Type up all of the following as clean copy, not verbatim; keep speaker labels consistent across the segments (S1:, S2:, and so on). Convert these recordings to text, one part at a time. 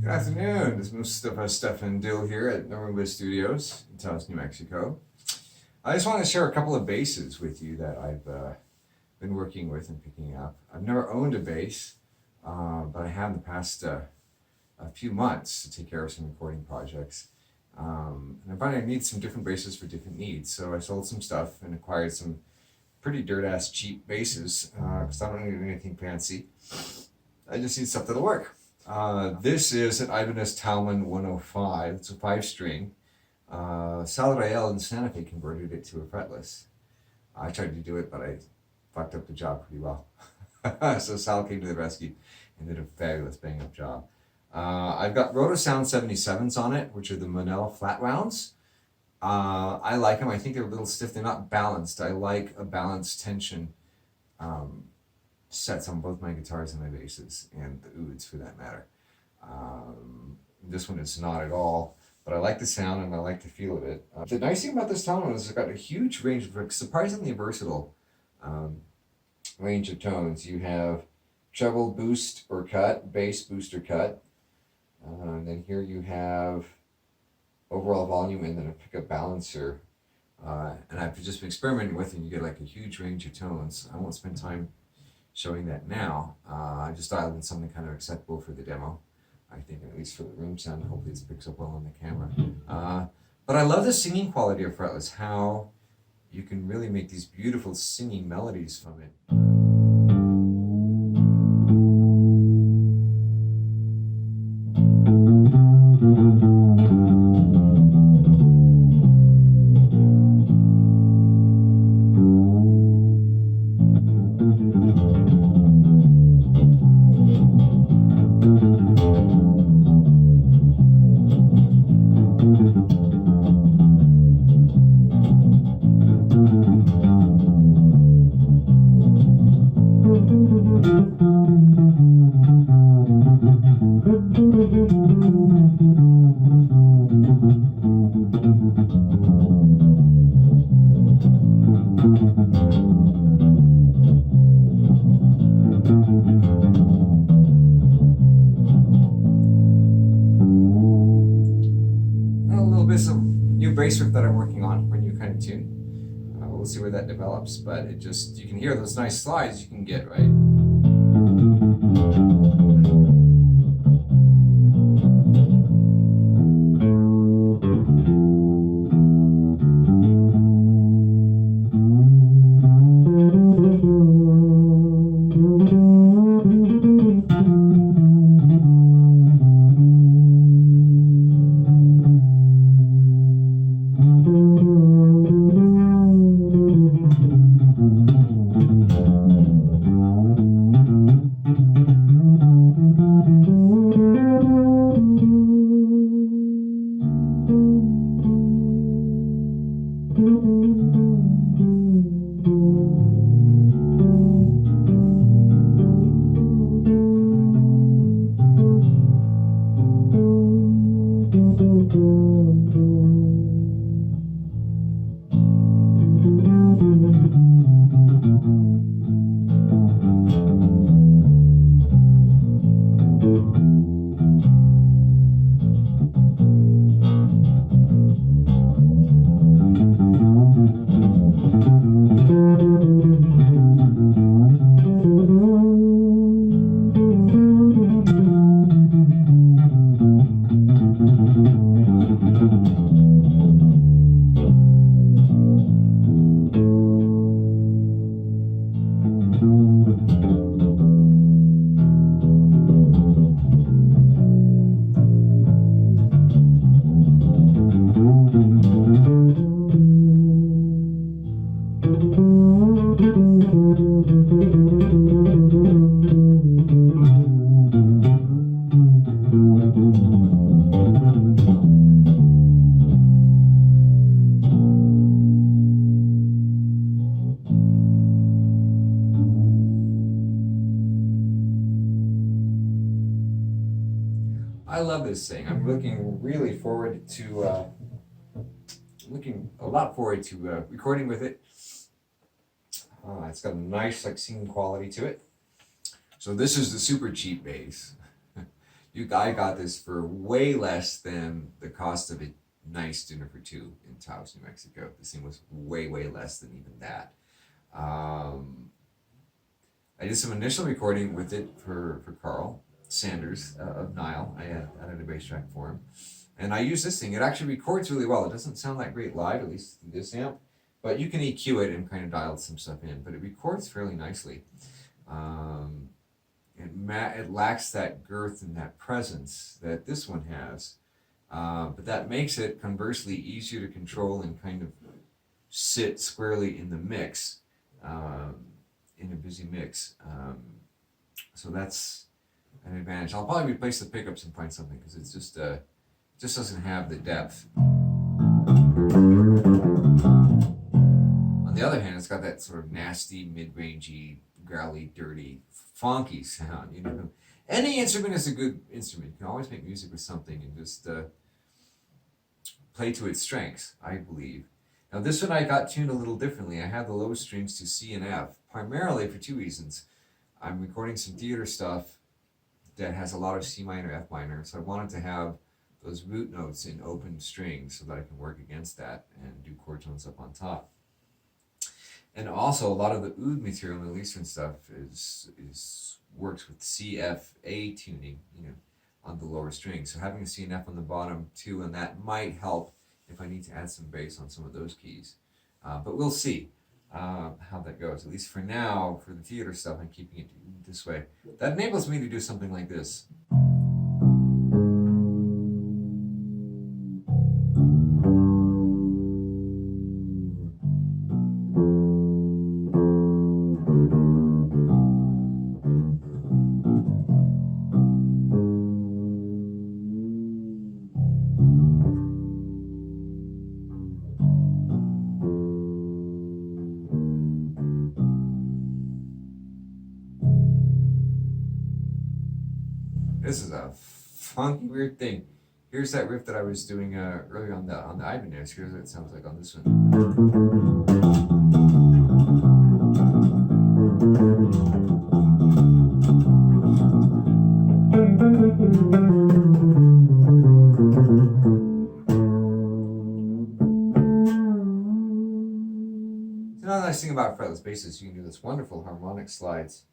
S1: Good afternoon. This is Mustafa Stefan Dill here at Norwood Studios in Taos, New Mexico. I just want to share a couple of basses with you that I've been working with and picking up. I've never owned a bass, but I have in the past a few months to take care of some recording projects. And I find I need some different basses for different needs. So I sold some stuff and acquired some pretty dirt-ass cheap basses because I don't need anything fancy. I just need stuff that'll work. This is an Ibanez Talman 105. It's a 5-string. Sal Rael in Santa Fe converted it to a fretless. I tried to do it, but I fucked up the job pretty well. So Sal came to the rescue and did a fabulous bang-up job. I've got Rotosound 77s on it, which are the Monell flat rounds. I like them. I think they're a little stiff. They're not balanced. I like a balanced tension sets on both my guitars and my basses, and the ouds for that matter. This one is not at all, but I like the sound and I like the feel of it. The nice thing about this Talman is it's got a huge range of surprisingly versatile range of tones. You have treble boost or cut, bass boost or cut, and then here you have overall volume and then a pickup balancer. And I've just been experimenting with it, and you get like a huge range of tones. I won't spend time showing that now. I just dialed in something kind of acceptable for the demo, I think, at least for the room sound. Hopefully it picks up well on the camera. But I love the singing quality of fretless, how you can really make these beautiful singing melodies from it. New bass riff that I'm working on for a new kind of tune. We'll see where that develops, but it just, you can hear those nice slides you can get, right? I love this thing. I'm looking really forward to looking a lot forward to recording with it. It's got a nice like singing quality to it. So this is the super cheap bass. I got this for way less than the cost of a nice dinner for two in Taos, New Mexico. This thing was way, way less than even that. I did some initial recording with it for Carl Sanders of Nile. I added a bass track for him. And I use this thing. It actually records really well. It doesn't sound that great live, at least through this amp. But you can EQ it and kind of dial some stuff in. But it records fairly nicely. It lacks that girth and that presence that this one has. But that makes it, conversely, easier to control and kind of sit squarely in the mix, in a busy mix. So that's an advantage. I'll probably replace the pickups and find something because it's just doesn't have the depth. On the other hand, it's got that sort of nasty, mid-rangey, growly, dirty, funky sound. You know, any instrument is a good instrument. You can always make music with something and just play to its strengths, I believe. Now this one I got tuned a little differently. I had the low strings to C and F, primarily for two reasons. I'm recording some theater stuff that has a lot of C minor, F minor, so I wanted to have those root notes in open strings so that I can work against that and do chord tones up on top. And also a lot of the oud material in the Eastern stuff works with C, F, A tuning, you know, on the lower strings. So having a C and F on the bottom too, and that might help if I need to add some bass on some of those keys. But we'll see how that goes. At least for now, for the theater stuff, I'm keeping it this way. That enables me to do something like this. This is a funky, weird thing. Here's that riff that I was doing earlier on the Ibanez. Here's what it sounds like on this one. Another nice thing about fretless basses, you can do this wonderful harmonic slides.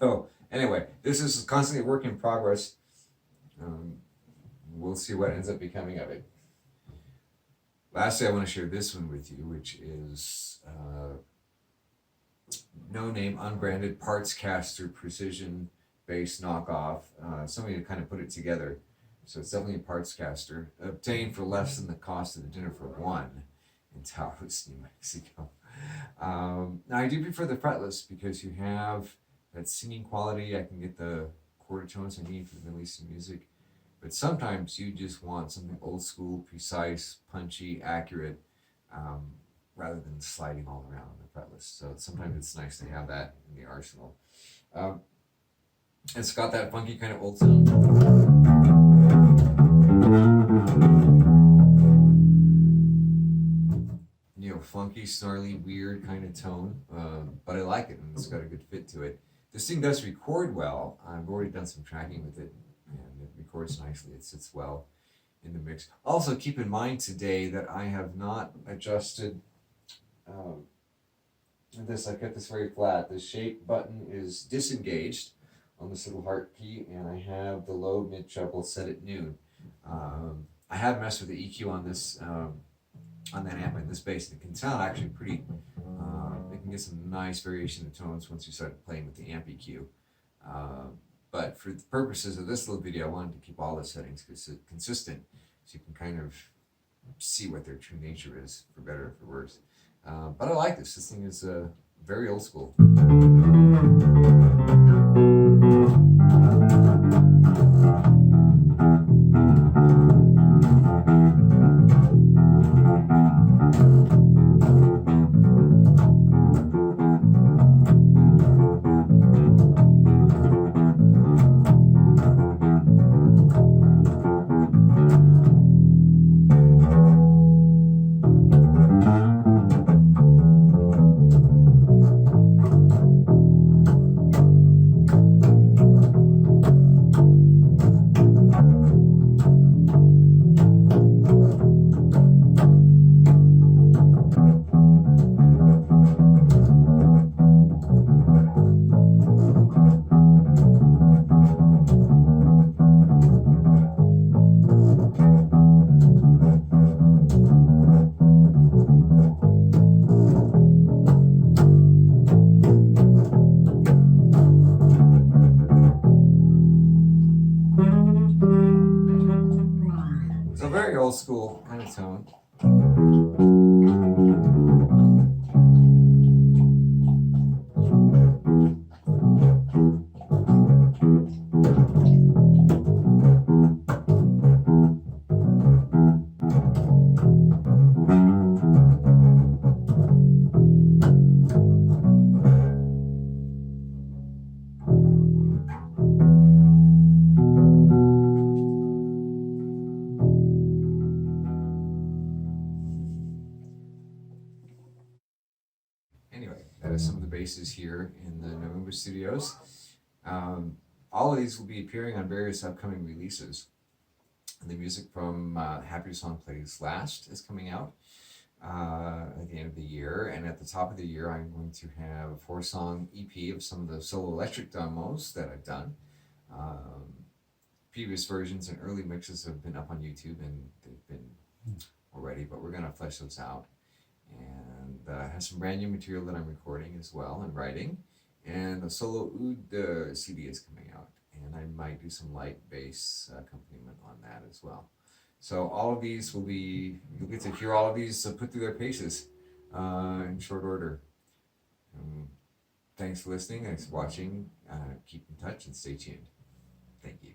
S1: So anyway, this is constantly a work in progress. We'll see what ends up becoming of it. Lastly, I want to share this one with you, which is no name, unbranded partscaster precision bass knockoff. Somebody kind of put it together. So it's definitely a partscaster, obtained for less than the cost of the dinner for one in Taos, New Mexico. Now I do prefer the fretless because you have that singing quality. I can get the quarter tones I need for the Middle Eastern music. But sometimes you just want something old school, precise, punchy, accurate, rather than sliding all around on the fretless. So sometimes it's nice to have that in the arsenal. It's got that funky kind of old sound. You know, funky, snarly, weird kind of tone, but I like it and it's got a good fit to it. This thing does record well. I've already done some tracking with it and it records nicely. It sits well in the mix. Also, keep in mind today that I have not adjusted this. I kept this very flat. The shape button is disengaged on this little heart key, and I have the low, mid, treble set at noon. I have messed with the EQ on this, on that amp and this bass, and it can sound actually pretty, it can get some nice variation of tones once you start playing with the amp EQ. But for the purposes of this little video, I wanted to keep all the settings consistent so you can kind of see what their true nature is, for better or for worse. But I like this. This thing is very old school. old school kind of tone. Anyway, that is some of the basses here in the November studios. All of these will be appearing on various upcoming releases. The music from Happy Song Plays Last is coming out at the end of the year, and at the top of the year I'm going to have a 4-song EP of some of the solo electric demos that I've done. Previous versions and early mixes have been up on YouTube, and they've been already, but we're going to flesh those out. And I have some brand new material that I'm recording as well and writing, and the solo oud CD is coming out, and I might do some light bass accompaniment on that as well. So all of these will be, you'll get to hear all of these put through their paces in short order. Thanks for listening, thanks for watching, keep in touch and stay tuned. Thank you.